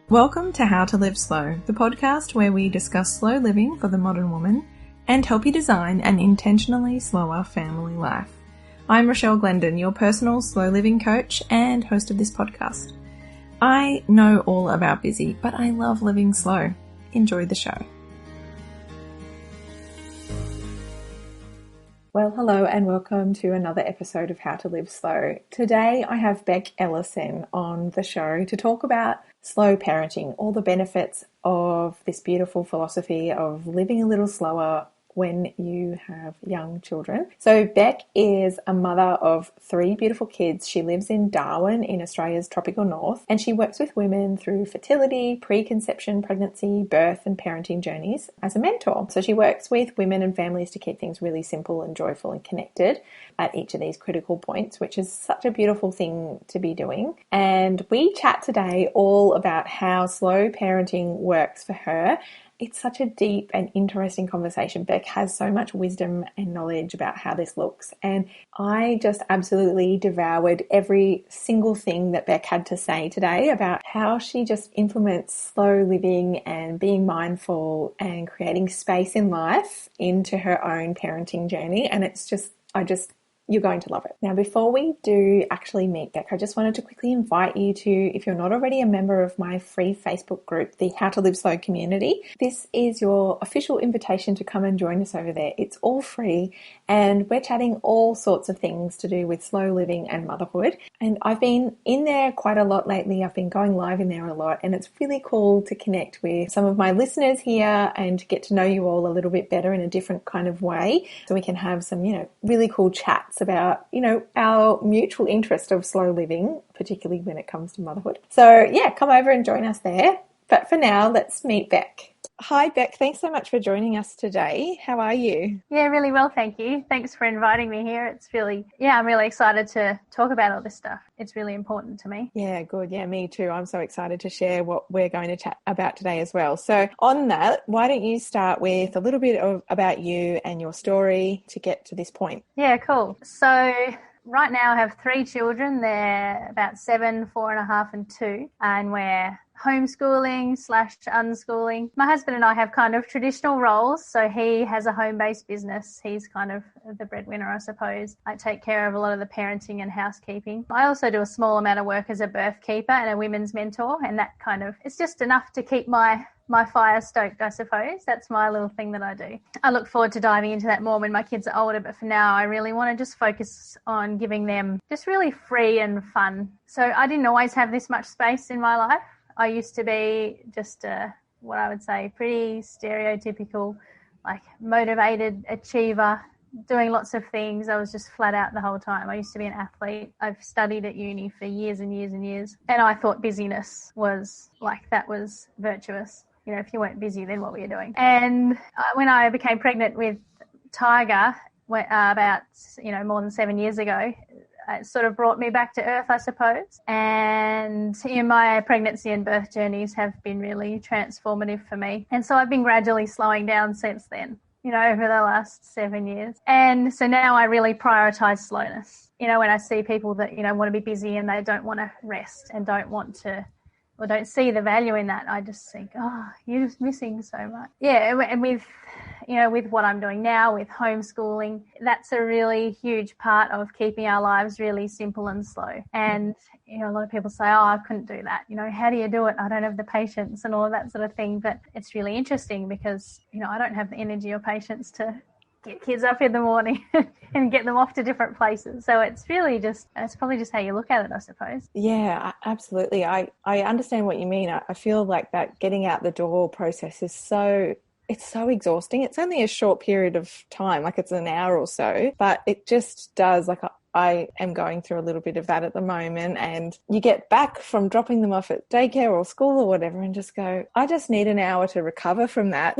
Welcome to How to Live Slow, the podcast where we discuss slow living for the modern woman and help you design an intentionally slower family life. I'm Rochelle Glendon, your personal slow living coach and host of this podcast. I know all about busy, but I love living slow. Enjoy the show. Well, hello and welcome to another episode of How to Live Slow. Today I have Bec Ellison on the show to talk about slow parenting, all the benefits of this beautiful philosophy of living a little slower when you have young children. So Beck is a mother of 3 beautiful kids. She lives in Darwin in Australia's tropical north, and she works with women through fertility, preconception, pregnancy, birth and parenting journeys as a mentor. So she works with women and families to keep things really simple and joyful and connected at each of these critical points, which is such a beautiful thing to be doing. And we chat today all about how slow parenting works for her. It's such a deep and interesting conversation. Beck has so much wisdom and knowledge about how this looks. And I just absolutely devoured every single thing that Beck had to say today about how she just implements slow living and being mindful and creating space in life into her own parenting journey. And it's just, you're going to love it. Now, before we do actually meet Beck, I just wanted to quickly invite you to, if you're not already a member of my free Facebook group, the How to Live Slow community, this is your official invitation to come and join us over there. It's all free and we're chatting all sorts of things to do with slow living and motherhood. And I've been in there quite a lot lately. I've been going live in there a lot and it's really cool to connect with some of my listeners here and to get to know you all a little bit better in a different kind of way. So we can have some, really cool chats about, our mutual interest of slow living, particularly when it comes to motherhood. So yeah, come over and join us there. But for now, let's meet Beck. Hi, Beck. Thanks so much for joining us today. How are you? Yeah, really well, thank you. Thanks for inviting me here. I'm really excited to talk about all this stuff. It's really important to me. Yeah, good. Yeah, me too. I'm so excited to share what we're going to chat about today as well. So on that, why don't you start with a little bit about you and your story to get to this point? Yeah, cool. So right now I have 3 children. They're about 7, 4.5 and 2, and we're homeschooling/unschooling. My husband and I have kind of traditional roles. So he has a home-based business. He's kind of the breadwinner, I suppose. I take care of a lot of the parenting and housekeeping. I also do a small amount of work as a birth keeper and a women's mentor, and that kind of, it's just enough to keep my fire stoked, I suppose. That's my little thing that I do. I look forward to diving into that more when my kids are older, but for now I really want to just focus on giving them just really free and fun. So I didn't always have this much space in my life. I used to be just what I would say pretty stereotypical, like motivated achiever, doing lots of things. I was just flat out the whole time. I used to be an athlete. I've studied at uni for years and years and years. And I thought busyness was that was virtuous. If you weren't busy, then what were you doing? And when I became pregnant with Tiger, about, more than 7 years ago, it sort of brought me back to earth, I suppose. And my pregnancy and birth journeys have been really transformative for me. And so I've been gradually slowing down since then, over the last 7 years. And so now I really prioritize slowness. When I see people that, want to be busy and they don't want to rest and don't see the value in that, I just think, you're just missing so much. Yeah, and with what I'm doing now with homeschooling, that's a really huge part of keeping our lives really simple and slow. And, a lot of people say, I couldn't do that. How do you do it? I don't have the patience and all of that sort of thing. But it's really interesting because, I don't have the energy or patience to get kids up in the morning and get them off to different places. So it's probably just how you look at it, I suppose. Yeah, absolutely. I understand what you mean. I feel like that getting out the door process is so exhausting. It's only a short period of time, like it's an hour or so, but it just does, I am going through a little bit of that at the moment, and you get back from dropping them off at daycare or school or whatever and just go, I just need an hour to recover from that.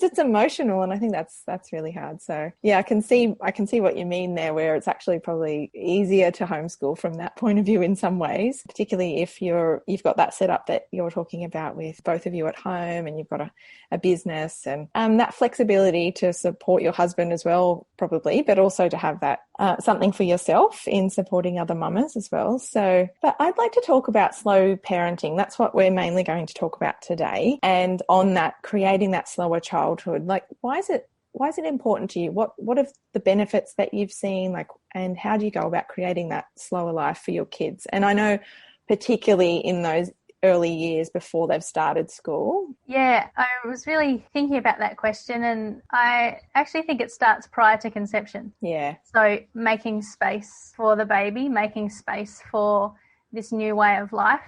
It's emotional, and I think that's really hard. So yeah, I can see what you mean there, where it's actually probably easier to homeschool from that point of view in some ways, particularly if you've got that setup that you're talking about with both of you at home and you've got a business and that flexibility to support your husband as well, probably, but also to have that something for yourself in supporting other mamas as well. So, but I'd like to talk about slow parenting. That's what we're mainly going to talk about today. And on that, creating that slower childhood, like why is it important to you? What are the benefits that you've seen, like, and how do you go about creating that slower life for your kids? And I know particularly in those early years before they've started school. Yeah, I was really thinking about that question, and I actually think it starts prior to conception. Yeah. So making space for the baby, making space for this new way of life.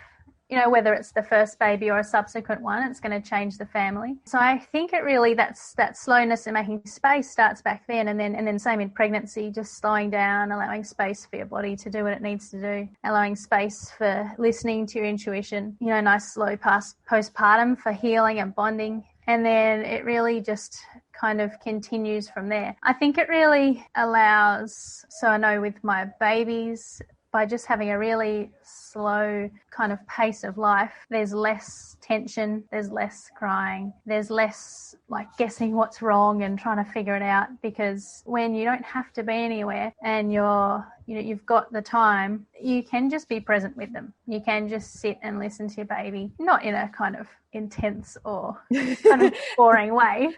You know, whether it's the first baby or a subsequent one, it's going to change the family. So I think it really, that slowness and making space starts back then, and then same in pregnancy, just slowing down, allowing space for your body to do what it needs to do, allowing space for listening to your intuition, you know, nice slow postpartum for healing and bonding. And then it really just kind of continues from there. I think it really allows, so I know with my babies, by just having a really slow kind of pace of life, there's less tension, there's less crying, there's less like guessing what's wrong and trying to figure it out, because when you don't have to be anywhere and you've got the time, you can just be present with them. You can just sit and listen to your baby, not in a kind of intense or kind of boring way,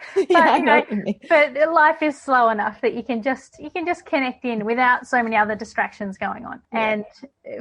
but life is slow enough that you can just connect in without so many other distractions going on. Yeah. And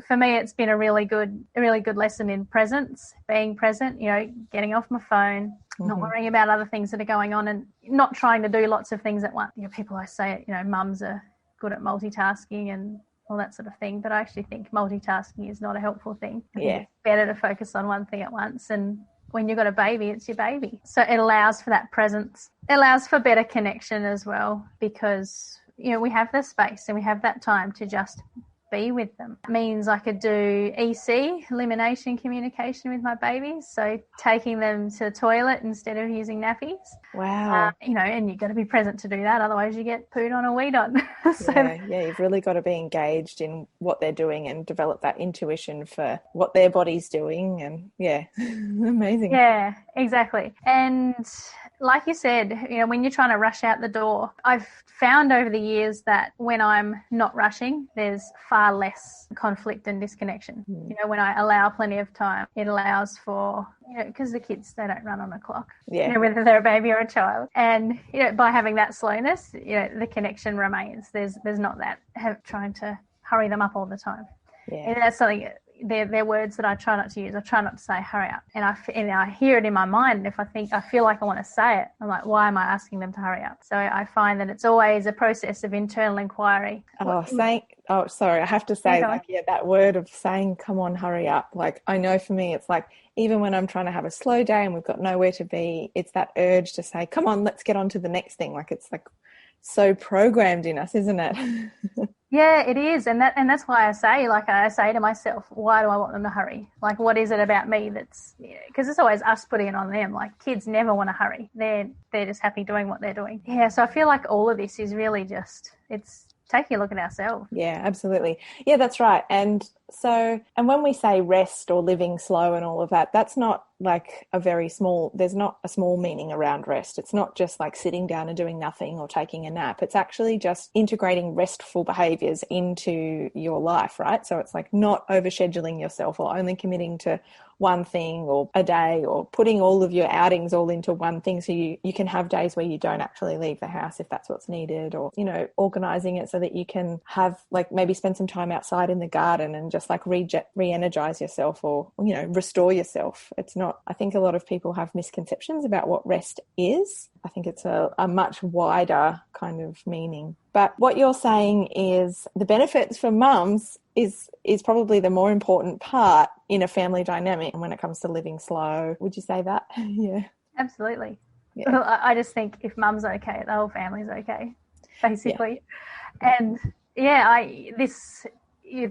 for me, it's been a really good lesson in presence, being present, you know, getting off my phone, not worrying about other things that are going on, and not trying to do lots of things at once. You know, people always say, you know, mums are good at multitasking and all that sort of thing, but I actually think multitasking is not a helpful thing. I think it's better to focus on one thing at once, and when you've got a baby, it's your baby. So it allows for that presence. It allows for better connection as well, because, you know, we have the space and we have that time to just be with them. It means I could do EC, elimination communication, with my babies. So taking them to the toilet instead of using nappies. Wow. You know, and you've got to be present to do that. Otherwise you get pooed on or weed on. You've really got to be engaged in what they're doing and develop that intuition for what their body's doing. And amazing. Yeah, exactly. And like you said, you know, when you're trying to rush out the door, I've found over the years that when I'm not rushing, there's far less conflict and disconnection. You know, when I allow plenty of time, it allows for, you know, because the kids, they don't run on a clock, you know, whether they're a baby or a child. And, you know, by having that slowness, you know, the connection remains. There's not that trying to hurry them up all the time. Yeah. And that's something, they're words that I try not to use. I try not to say hurry up. And I hear it in my mind. And if I feel like I want to say it, I'm like, why am I asking them to hurry up? So I find that it's always a process of internal inquiry. Sorry, I have to say, that word of saying, come on, hurry up. Like, I know for me, it's like, even when I'm trying to have a slow day and we've got nowhere to be, it's that urge to say, come on, let's get on to the next thing. Like, it's like so programmed in us, isn't it? Yeah, it is. And that's why I say to myself, why do I want them to hurry? Like, what is it about me that's, because it's always us putting it on them. Like, kids never want to hurry. They're just happy doing what they're doing. Yeah, so I feel like all of this is really just, it's taking a look at ourselves. Yeah, absolutely. Yeah, that's right. And when we say rest or living slow and all of that, that's not like there's not a small meaning around rest. It's not just like sitting down and doing nothing or taking a nap. It's actually just integrating restful behaviors into your life, right? So it's like not overscheduling yourself or only committing to one thing or a day, or putting all of your outings all into one thing, so you can have days where you don't actually leave the house if that's what's needed, or, you know, organizing it so that you can have, like, maybe spend some time outside in the garden and just like re-energize yourself, or, you know, restore yourself. It's not, I think a lot of people have misconceptions about what rest is. I think it's a much wider kind of meaning. But what you're saying is the benefits for mums is probably the more important part in a family dynamic when it comes to living slow. Would you say that? Yeah. Absolutely. Yeah. I just think if mum's okay, the whole family's okay, basically. Yeah. And the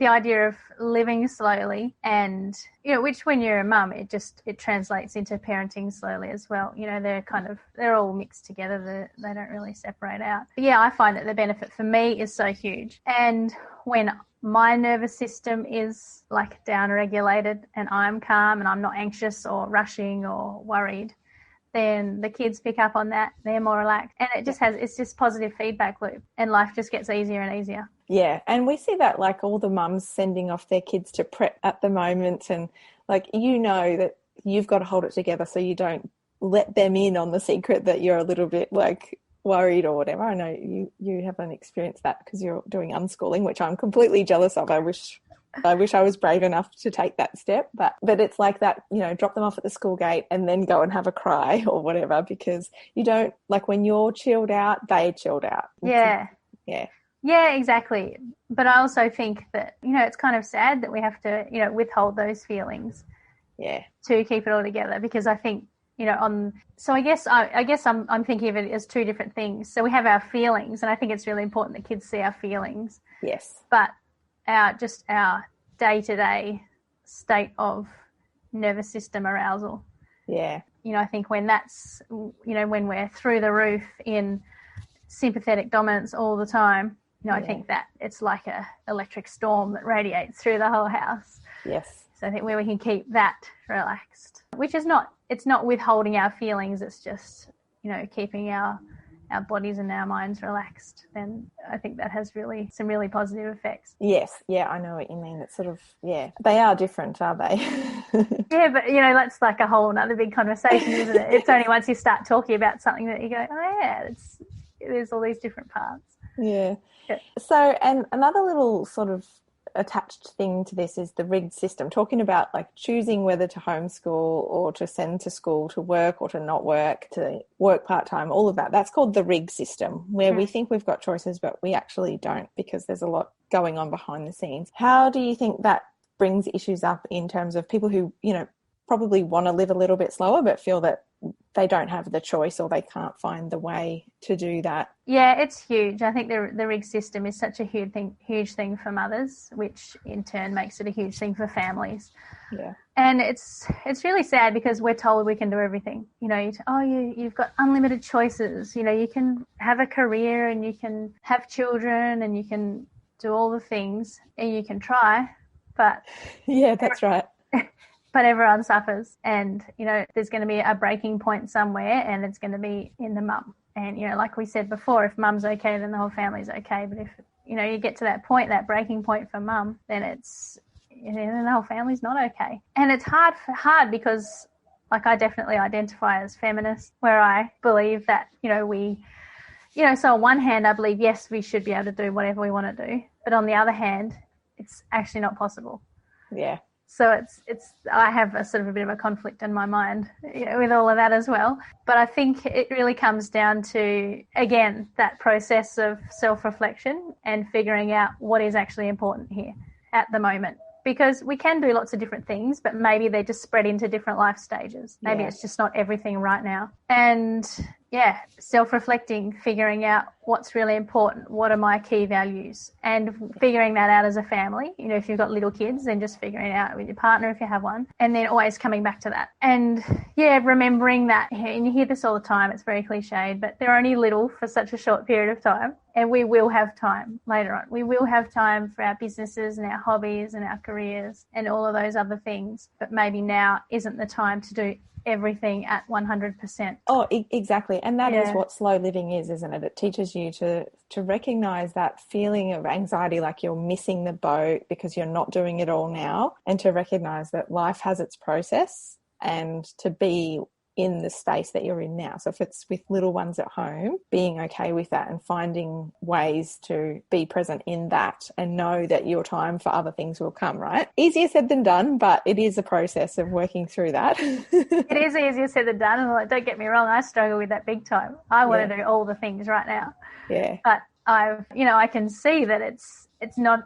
idea of living slowly, and, you know, which when you're a mum, it translates into parenting slowly as well. You know, they're all mixed together. They don't really separate out. But yeah, I find that the benefit for me is so huge. And when my nervous system is like down regulated and I'm calm and I'm not anxious or rushing or worried, then the kids pick up on that. They're more relaxed. And it just it's just positive feedback loop, and life just gets easier and easier. Yeah. And we see that, like, all the mums sending off their kids to prep at the moment, and like, that you've got to hold it together so you don't let them in on the secret that you're a little bit like worried or whatever. I know you haven't experienced that because you're doing unschooling, which I'm completely jealous of. I wish I was brave enough to take that step, but it's like that, drop them off at the school gate and then go and have a cry or whatever, because you don't, like, when you're chilled out, they chilled out. Yeah. Yeah. Yeah, exactly. But I also think that, it's kind of sad that we have to, withhold those feelings. Yeah. To keep it all together, because I think, so I guess I'm thinking of it as two different things. So we have our feelings, and I think it's really important that kids see our feelings. Yes. But our day-to-day state of nervous system arousal. Yeah. I think when that's, when we're through the roof in sympathetic dominance all the time, I think that it's like a electric storm that radiates through the whole house. Yes. So I think where we can keep that relaxed, which is it's not withholding our feelings, it's just, keeping our bodies and our minds relaxed, then I think that has some really positive effects. Yes. Yeah, I know what you mean. It's sort of, they are different, aren't they? Yeah, but, that's like a whole other big conversation, isn't it? It's only once you start talking about something that you go, oh, yeah, there's all these different parts. Yeah. So, and another little sort of attached thing to this is the rigged system, talking about like choosing whether to homeschool or to send to school, to work or to not work, to work part-time, all of that. That's called the rigged system, where we think we've got choices, but we actually don't, because there's a lot going on behind the scenes. How do you think that brings issues up in terms of people who, probably want to live a little bit slower but feel that they don't have the choice or they can't find the way to do that? Yeah, it's huge. I think the rig system is such a huge thing for mothers, which in turn makes it a huge thing for families. Yeah. And it's really sad because we're told we can do everything. You've got unlimited choices. You can have a career and you can have children and you can do all the things and you can try, but yeah, that's right. But everyone suffers, and there's going to be a breaking point somewhere, and it's going to be in the mum. And like we said before, if mum's okay, then the whole family's okay. But if you get to that point, that breaking point for mum, then it's then the whole family's not okay. And it's hard because, like, I definitely identify as feminist, where I believe that so on one hand I believe yes, we should be able to do whatever we want to do, but on the other hand, it's actually not possible. Yeah. So I have a sort of a bit of a conflict in my mind, with all of that as well. But I think it really comes down to, again, that process of self-reflection and figuring out what is actually important here at the moment. Because we can do lots of different things, but maybe they're just spread into different life stages. Maybe it's just not everything right now. And self-reflecting, figuring out what's really important, what are my key values, and figuring that out as a family. If you've got little kids, then just figuring it out with your partner if you have one, and then always coming back to that. And remembering that, and you hear this all the time, it's very cliched, but they're only little for such a short period of time, and we will have time later on. We will have time for our businesses and our hobbies and our careers and all of those other things, but maybe now isn't the time to do everything at 100%. Oh, exactly. And that is what slow living is, isn't it? It teaches you to recognize that feeling of anxiety, like you're missing the boat because you're not doing it all now, and to recognize that life has its process, and to be in the space that you're in now. So if it's with little ones at home, being okay with that and finding ways to be present in that and know that your time for other things will come, right? Easier said than done, but it is a process of working through that. It is easier said than done. And don't get me wrong, I struggle with that big time. I want to do all the things right now. Yeah. But I can see that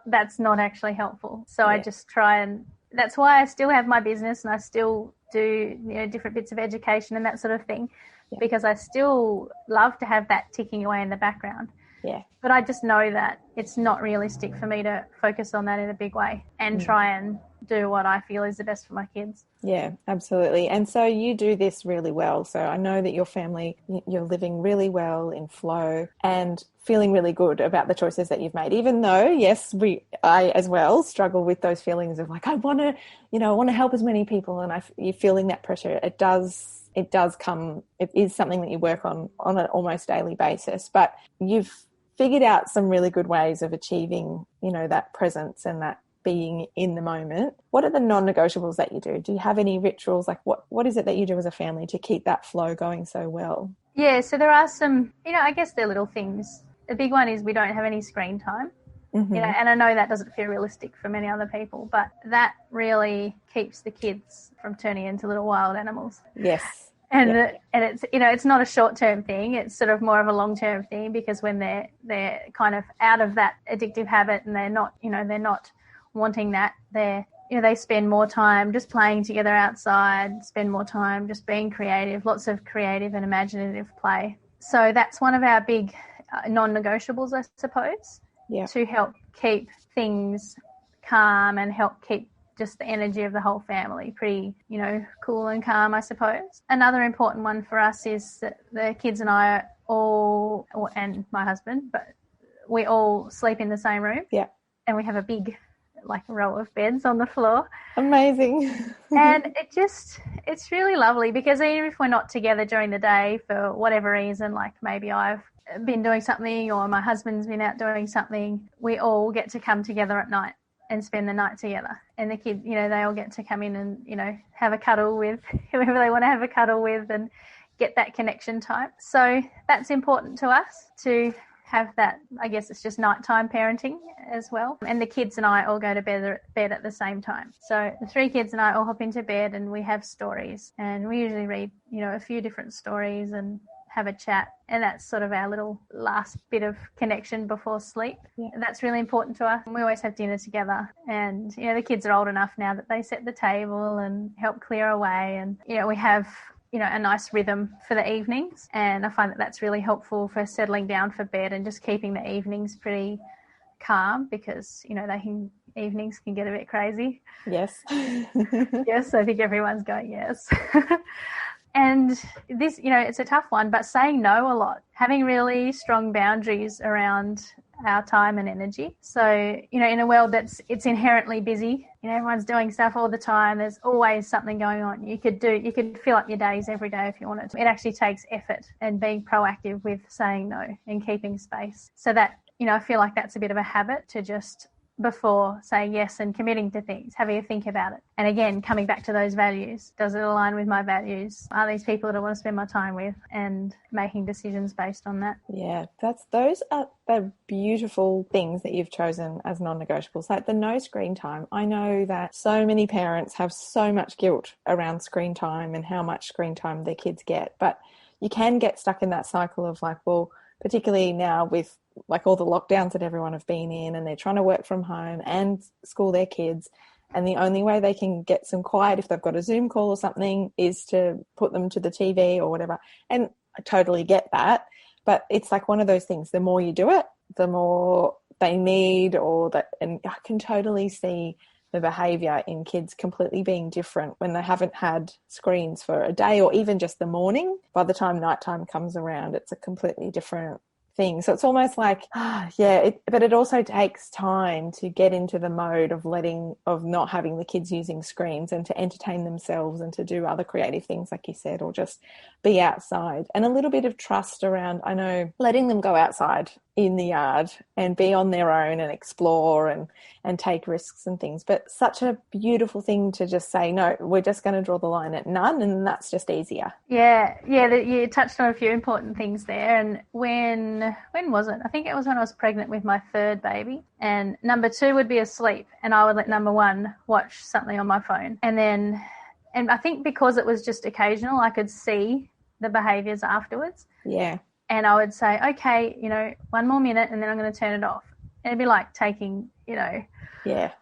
that's not actually helpful. So I just try, and that's why I still have my business and I still do different bits of education and that sort of thing, because I still love to have that ticking away in the background. Yeah. But I just know that it's not realistic for me to focus on that in a big way and try and do what I feel is the best for my kids. Yeah, absolutely. And so you do this really well. So I know that your family, you're living really well in flow and feeling really good about the choices that you've made, even though, yes, I as well struggle with those feelings of like, I want to help as many people, and you're feeling that pressure. It does it is something that you work on an almost daily basis. But you've figured out some really good ways of achieving, that presence and that being in the moment. What are the non-negotiables that you do? Do you have any rituals? Like what is it that you do as a family to keep that flow going so well? Yeah, so there are some, I guess they're little things. The big one is we don't have any screen time. Mm-hmm. And I know that doesn't feel realistic for many other people, but that really keeps the kids from turning into little wild animals. Yes. And it's it's not a short-term thing. It's sort of more of a long-term thing, because when they're kind of out of that addictive habit and they're not wanting that, they spend more time just playing together outside, spend more time just being creative, lots of creative and imaginative play. So that's one of our big non-negotiables, I suppose, to help keep things calm and help keep just the energy of the whole family pretty, cool and calm, I suppose. Another important one for us is that the kids and I and my husband, but we all sleep in the same room. Yeah. And we have a big, row of beds on the floor. Amazing. And it's really lovely, because even if we're not together during the day for whatever reason, like maybe I've been doing something or my husband's been out doing something, we all get to come together at night and spend the night together. And the kids, they all get to come in and, have a cuddle with whoever they want to have a cuddle with and get that connection time. So that's important to us, to have that. I guess it's just nighttime parenting as well. And the kids and I all go to bed at the same time. So the three kids and I all hop into bed and we have stories, and we usually read, a few different stories and have a chat, and that's sort of our little last bit of connection before sleep. Yeah. That's really important to us. We always have dinner together, and the kids are old enough now that they set the table and help clear away, and we have a nice rhythm for the evenings, and I find that that's really helpful for settling down for bed and just keeping the evenings pretty calm, because evenings can get a bit crazy. Yes. Yes, I think everyone's going yes. And this, it's a tough one, but saying no a lot, having really strong boundaries around our time and energy. So, in a world it's inherently busy, everyone's doing stuff all the time. There's always something going on. You could fill up your days every day if you wanted to. It actually takes effort and being proactive with saying no and keeping space. So that, I feel like that's a bit of a habit to just, before saying yes and committing to things, having a think about it. And again, coming back to those values. Does it align with my values? Are these people that I want to spend my time with? And making decisions based on that. Yeah, those are the beautiful things that you've chosen as non-negotiables, like the no screen time. I know that so many parents have so much guilt around screen time and how much screen time their kids get. But you can get stuck in that cycle of particularly now with all the lockdowns that everyone have been in, and they're trying to work from home and school their kids, and the only way they can get some quiet if they've got a Zoom call or something is to put them to the TV or whatever. And I totally get that, but it's one of those things, the more you do it, the more they need, and I can totally see the behavior in kids completely being different when they haven't had screens for a day or even just the morning. By the time nighttime comes around, it's a completely different thing. So it's almost but it also takes time to get into the mode of not having the kids using screens and to entertain themselves and to do other creative things, like you said, or just be outside. And a little bit of trust around, letting them go outside in the yard and be on their own and explore and take risks and things. But such a beautiful thing to just say, no, we're just going to draw the line at none, and that's just easier. Yeah, you touched on a few important things there. And when was it? I think it was when I was pregnant with my third baby, and number 2 would be asleep, and I would let number 1 watch something on my phone. And I think because it was just occasional, I could see the behaviours afterwards. Yeah. And I would say, okay, 1 more minute and then I'm going to turn it off. And it'd be like taking, Yeah.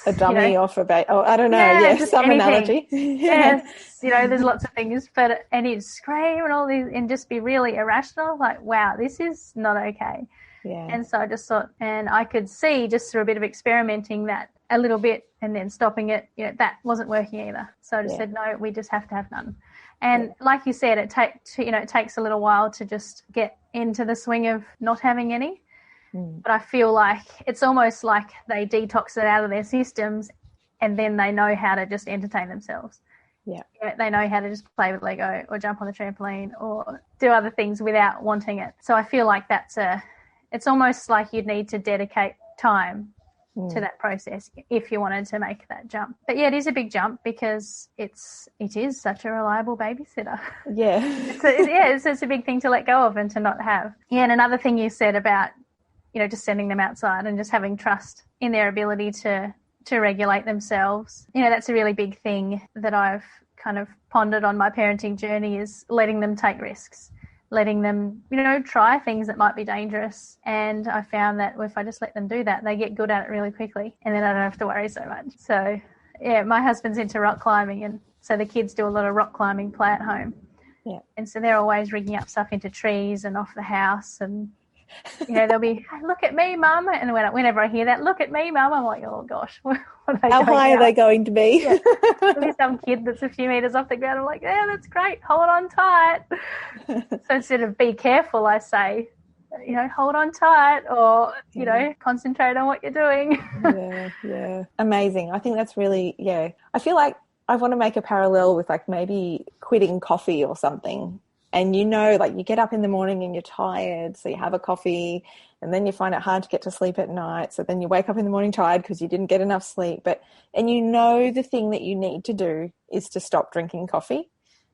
A dummy off a baby. Oh, I don't know. Yeah, some anything. Analogy. Yes. There's lots of things. And he'd scream and all these and just be really irrational. Like, wow, this is not okay. Yeah. And so I just thought, and I could see just through a bit of experimenting that a little bit and then stopping it, that wasn't working either. So I just said, no, we just have to have none. And like you said, it takes a little while to just get into the swing of not having any. But I feel like it's almost like they detox it out of their systems, and then they know how to just entertain themselves. Yeah. They know how to just play with Lego or jump on the trampoline or do other things without wanting it. So I feel like it's almost like you'd need to dedicate time to that process if you wanted to make that jump. But yeah, it is a big jump because it is such a reliable babysitter. Yeah. It's a big thing to let go of and to not have. Yeah, and another thing you said about, just sending them outside and just having trust in their ability to regulate themselves. That's a really big thing that I've kind of pondered on my parenting journey, is letting them take risks, letting them, try things that might be dangerous. And I found that if I just let them do that, they get good at it really quickly, and then I don't have to worry so much. So, yeah, my husband's into rock climbing, and so the kids do a lot of rock climbing play at home. Yeah. And so they're always rigging up stuff into trees and off the house, and they'll be, hey, look at me, Mum. And whenever I hear that, look at me, Mum, I'm like, oh, gosh. How high are they going to be? Yeah. There'll be some kid that's a few metres off the ground. I'm like, yeah, that's great. Hold on tight. So instead of be careful, I say, hold on tight, or, concentrate on what you're doing. Yeah. Amazing. I think that's really, I feel like I want to make a parallel with like maybe quitting coffee or something. And like you get up in the morning and you're tired, so you have a coffee, and then you find it hard to get to sleep at night. So then you wake up in the morning tired because you didn't get enough sleep. And the thing that you need to do is to stop drinking coffee.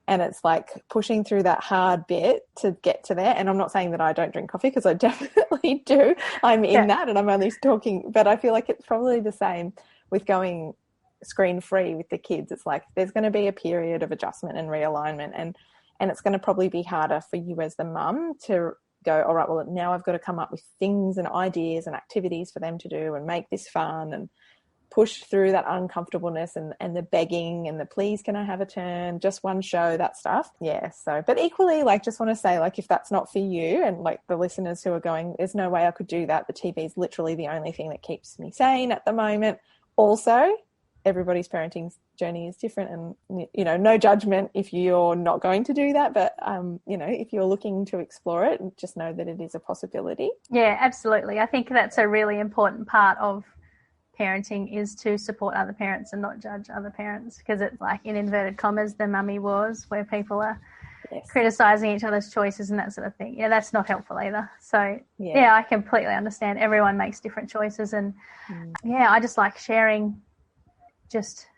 And it's like pushing through that hard bit to get to there. And I'm not saying that I don't drink coffee, because I definitely do. I'm in that, and I'm only talking, but I feel like it's probably the same with going screen free with the kids. It's like there's going to be a period of adjustment and realignment, and it's going to probably be harder for you as the mum to go, all right, well, now I've got to come up with things and ideas and activities for them to do and make this fun and push through that uncomfortableness and the begging and the please can I have a turn, just one show, that stuff. Yeah. So, but equally, like, just want to say, like, if that's not for you, and like the listeners who are going, there's no way I could do that, the TV is literally the only thing that keeps me sane at the moment. Also, everybody's parenting journey is different, and no judgment if you're not going to do that, but if you're looking to explore it, just know that it is a possibility. Yeah, absolutely. I think that's a really important part of parenting, is to support other parents and not judge other parents, because it's like, in inverted commas, the mummy wars where people are criticizing each other's choices and that sort of thing. Yeah, that's not helpful either. So yeah, I completely understand. Everyone makes different choices, and I just like sharing. Just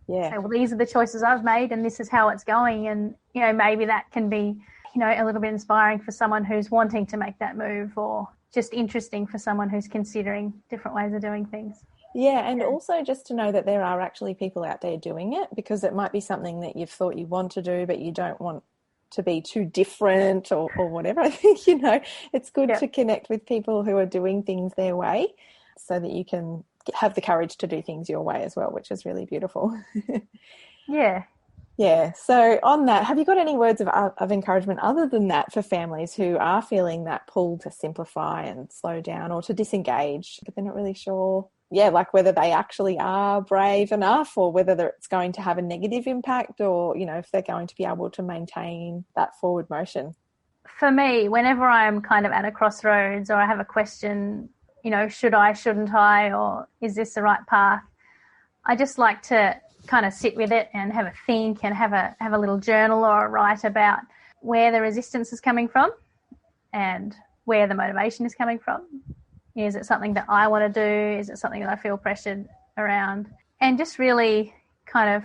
say, well, these are the choices I've made and this is how it's going. And, maybe that can be, a little bit inspiring for someone who's wanting to make that move, or just interesting for someone who's considering different ways of doing things. Yeah, and also just to know that there are actually people out there doing it, because it might be something that you've thought you want to do, but you don't want to be too different or whatever. I think, it's good to connect with people who are doing things their way, so that you can have the courage to do things your way as well, which is really beautiful. Yeah. So on that, have you got any words of encouragement other than that for families who are feeling that pull to simplify and slow down, or to disengage, but they're not really sure, like whether they actually are brave enough, or whether it's going to have a negative impact, or, if they're going to be able to maintain that forward motion? For me, whenever I'm kind of at a crossroads, or I have a question, should I, shouldn't I, or is this the right path? I just like to kind of sit with it and have a think, and have a little journal or a write about where the resistance is coming from and where the motivation is coming from. Is it something that I want to do? Is it something that I feel pressured around? And just really kind of,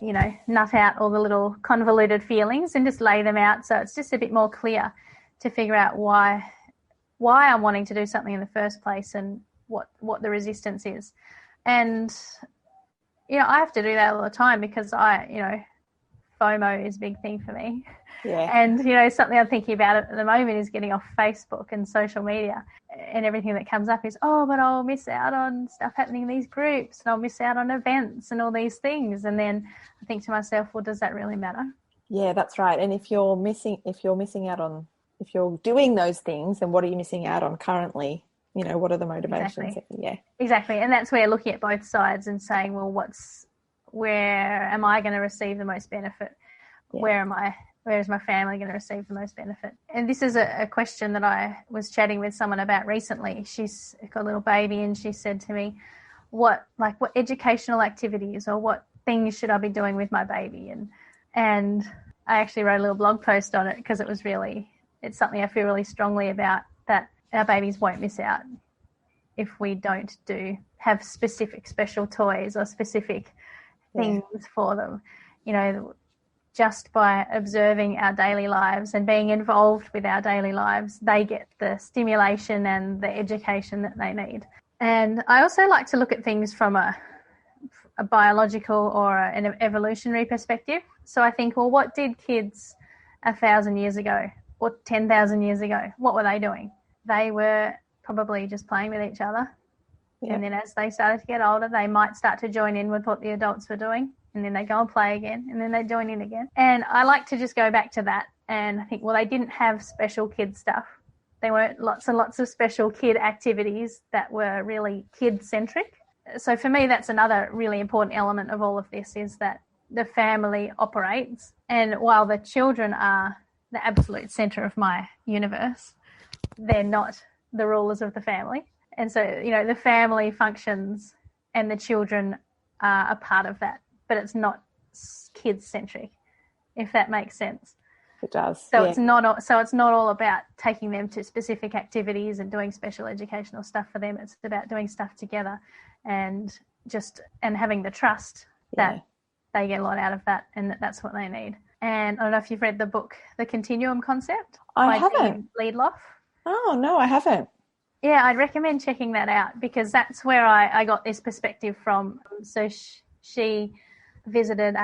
nut out all the little convoluted feelings and just lay them out, so it's just a bit more clear to figure out why I'm wanting to do something in the first place, and what the resistance is. And, I have to do that all the time, because FOMO is a big thing for me. Yeah. And, something I'm thinking about at the moment is getting off Facebook and social media, and everything that comes up is, oh, but I'll miss out on stuff happening in these groups, and I'll miss out on events and all these things. And then I think to myself, well, does that really matter? Yeah, that's right. And if you're doing those things, then what are you missing out on currently? What are the motivations? Exactly. And that's where looking at both sides and saying, well, where am I going to receive the most benefit? Where is my family going to receive the most benefit? And this is a question that I was chatting with someone about recently. She's got a little baby, and she said to me, what educational activities, or what things should I be doing with my baby? And I actually wrote a little blog post on it because it's something I feel really strongly about, that our babies won't miss out if we don't have specific special toys or specific things for them. You know, just by observing our daily lives and being involved with our daily lives, they get the stimulation and the education that they need. And I also like to look at things from a biological or an evolutionary perspective. So I think, well, what did kids 1,000 years ago or 10,000 years ago, what were they doing? They were probably just playing with each other. Yep. And then as they started to get older, they might start to join in with what the adults were doing, and then they go and play again, and then they join in again. And I like to just go back to that and think, well, they didn't have special kid stuff. There weren't lots and lots of special kid activities that were really kid-centric. So for me, that's another really important element of all of this, is that the family operates. And while the children are the absolute centre of my universe, they're not the rulers of the family. And so, you know, the family functions and the children are a part of that, but it's not kid-centric, if that makes sense. It does. So it's not all about taking them to specific activities and doing special educational stuff for them. It's about doing stuff together and having the trust that they get a lot out of that, and that's what they need. And I don't know if you've read the book, The Continuum Concept. I haven't. Leadloff. Oh, no, I haven't. Yeah, I'd recommend checking that out, because that's where I got this perspective from. So she visited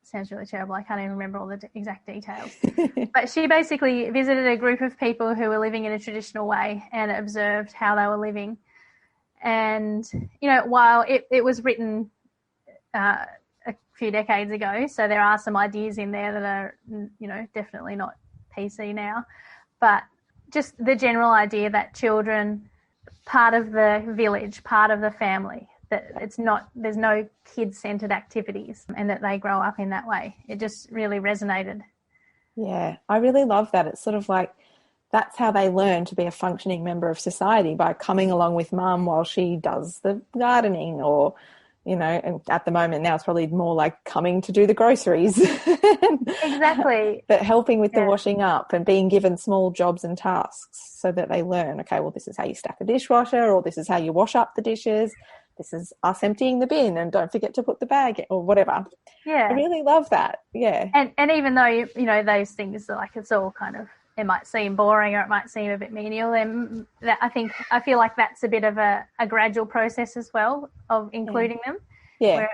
sounds really terrible. I can't even remember all the exact details. But she basically visited a group of people who were living in a traditional way and observed how they were living. And, you know, while it was written a few decades ago, so there are some ideas in there that are, you know, definitely not PC now, but just the general idea that children, part of the village, part of the family, that there's no kid-centered activities, and that they grow up in that way. It just really resonated. Yeah, I really love that. It's sort of like that's how they learn to be a functioning member of society, by coming along with mum while she does the gardening, or, you know, and at the moment now it's probably more like coming to do the groceries. Exactly. But helping with the washing up and being given small jobs and tasks so that they learn, okay, well, this is how you stack a dishwasher, or this is how you wash up the dishes. This is us emptying the bin, and don't forget to put the bag in, or whatever. Yeah. I really love that. Yeah. And even though, you know, those things are like, it's all kind of, it might seem boring or it might seem a bit menial, and I feel like that's a bit of a gradual process as well of including them. Yeah. Where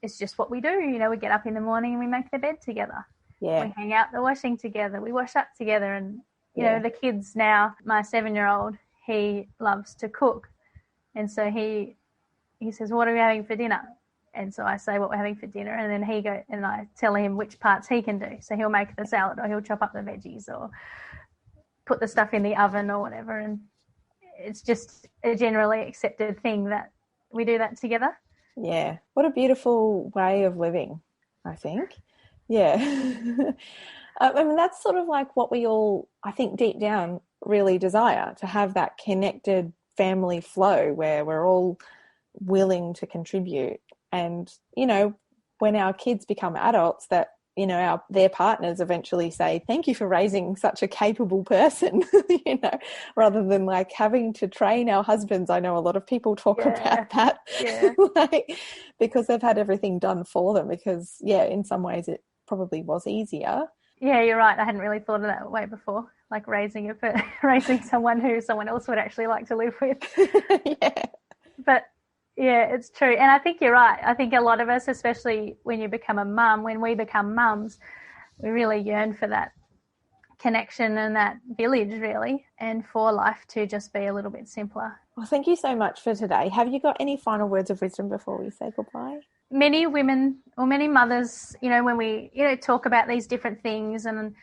it's just what we do. You know, we get up in the morning and we make the bed together. Yeah. We hang out the washing together. We wash up together. And, you know, the kids now, my 7-year-old, he loves to cook. And so he says, what are we having for dinner? And so I say what we're having for dinner, and then I tell him which parts he can do. So he'll make the salad, or he'll chop up the veggies, or put the stuff in the oven or whatever. And it's just a generally accepted thing that we do that together. Yeah. What a beautiful way of living, I think. Yeah. I mean, that's sort of like what we all, I think, deep down really desire, to have that connected family flow where we're all willing to contribute. And, you know, when our kids become adults, that, you know, their partners eventually say, thank you for raising such a capable person, you know, rather than like having to train our husbands. I know a lot of people talk about that, like, because they've had everything done for them, because, in some ways it probably was easier. Yeah, you're right. I hadn't really thought of that way before, like raising someone who someone else would actually like to live with. But yeah, it's true. And I think you're right. I think a lot of us, especially when we become mums, we really yearn for that connection and that village, really, and for life to just be a little bit simpler. Well, thank you so much for today. Have you got any final words of wisdom before we say goodbye? Many women, or many mothers, you know, when we, you know, talk about these different things, and,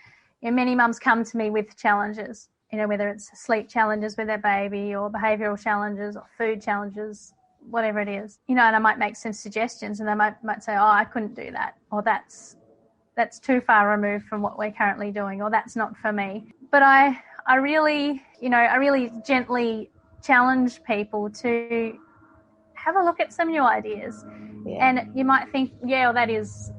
you know, many mums come to me with challenges, you know, whether it's sleep challenges with their baby, or behavioural challenges, or food challenges, whatever it is, you know, and I might make some suggestions, and they might say, oh, I couldn't do that, or that's too far removed from what we're currently doing, or that's not for me. But I really gently challenge people to have a look at some new ideas. Yeah. And you might think, yeah, well, that is,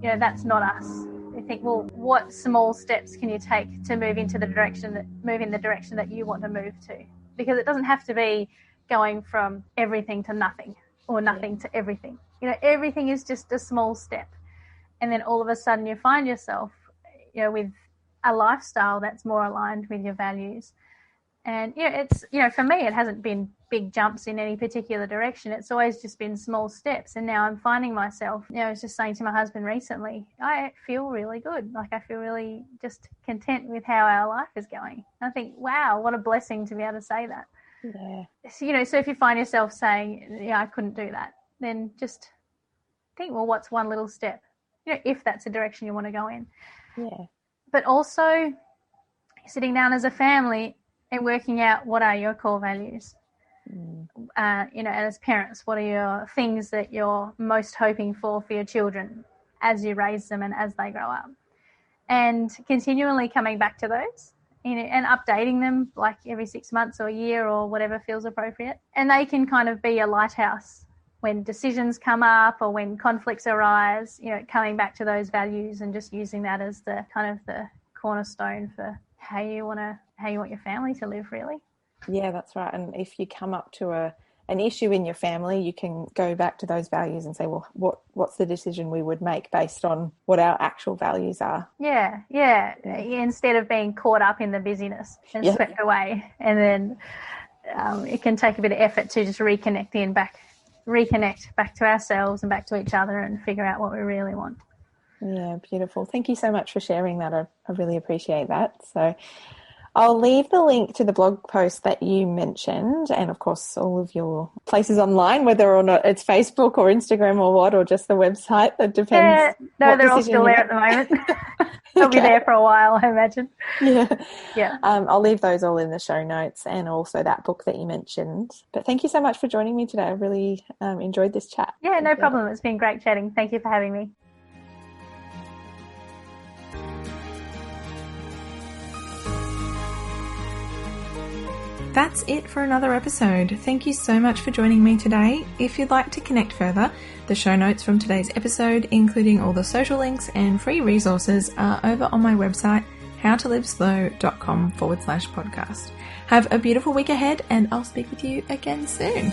that's not us. You think, well, what small steps can you take to move in the direction that you want to move to? Because it doesn't have to be going from everything to nothing or nothing to everything. Everything is just a small step. And then all of a sudden you find yourself, with a lifestyle that's more aligned with your values. And it's, for me, it hasn't been big jumps in any particular direction. It's always just been small steps. And now I'm finding myself, I was just saying to my husband recently, I feel really good. Like I feel really just content with how our life is going. And I think, wow, what a blessing to be able to say that. Yeah. So if you find yourself saying, I couldn't do that, then just think, well, what's one little step? If that's the direction you want to go in. Yeah. But also sitting down as a family and working out what are your core values. And as parents, what are your things that you're most hoping for your children as you raise them and as they grow up, and continually coming back to those, and updating them like every 6 months or a year or whatever feels appropriate. And they can kind of be a lighthouse when decisions come up or when conflicts arise, coming back to those values and just using that as the kind of the cornerstone for how you want your family to live, really. Yeah, that's right. And if you come up to an issue in your family, you can go back to those values and say, well, what's the decision we would make based on what our actual values are? Yeah. Instead of being caught up in the busyness and swept away. And then it can take a bit of effort to just reconnect back to ourselves and back to each other and figure out what we really want. Yeah, beautiful. Thank you so much for sharing that. I really appreciate that. So I'll leave the link to the blog post that you mentioned, and of course all of your places online, whether or not it's Facebook or Instagram or what, or just the website. That depends. Yeah, no, they're all still there at the moment. They'll be there for a while, I imagine. Yeah. I'll leave those all in the show notes, and also that book that you mentioned. But thank you so much for joining me today. I really enjoyed this chat. Yeah, no problem. It's been great chatting. Thank you for having me. That's it for another episode. Thank you so much for joining me today. If you'd like to connect further, the show notes from today's episode, including all the social links and free resources, are over on my website, howtoliveslow.com/podcast. Have a beautiful week ahead, and I'll speak with you again soon.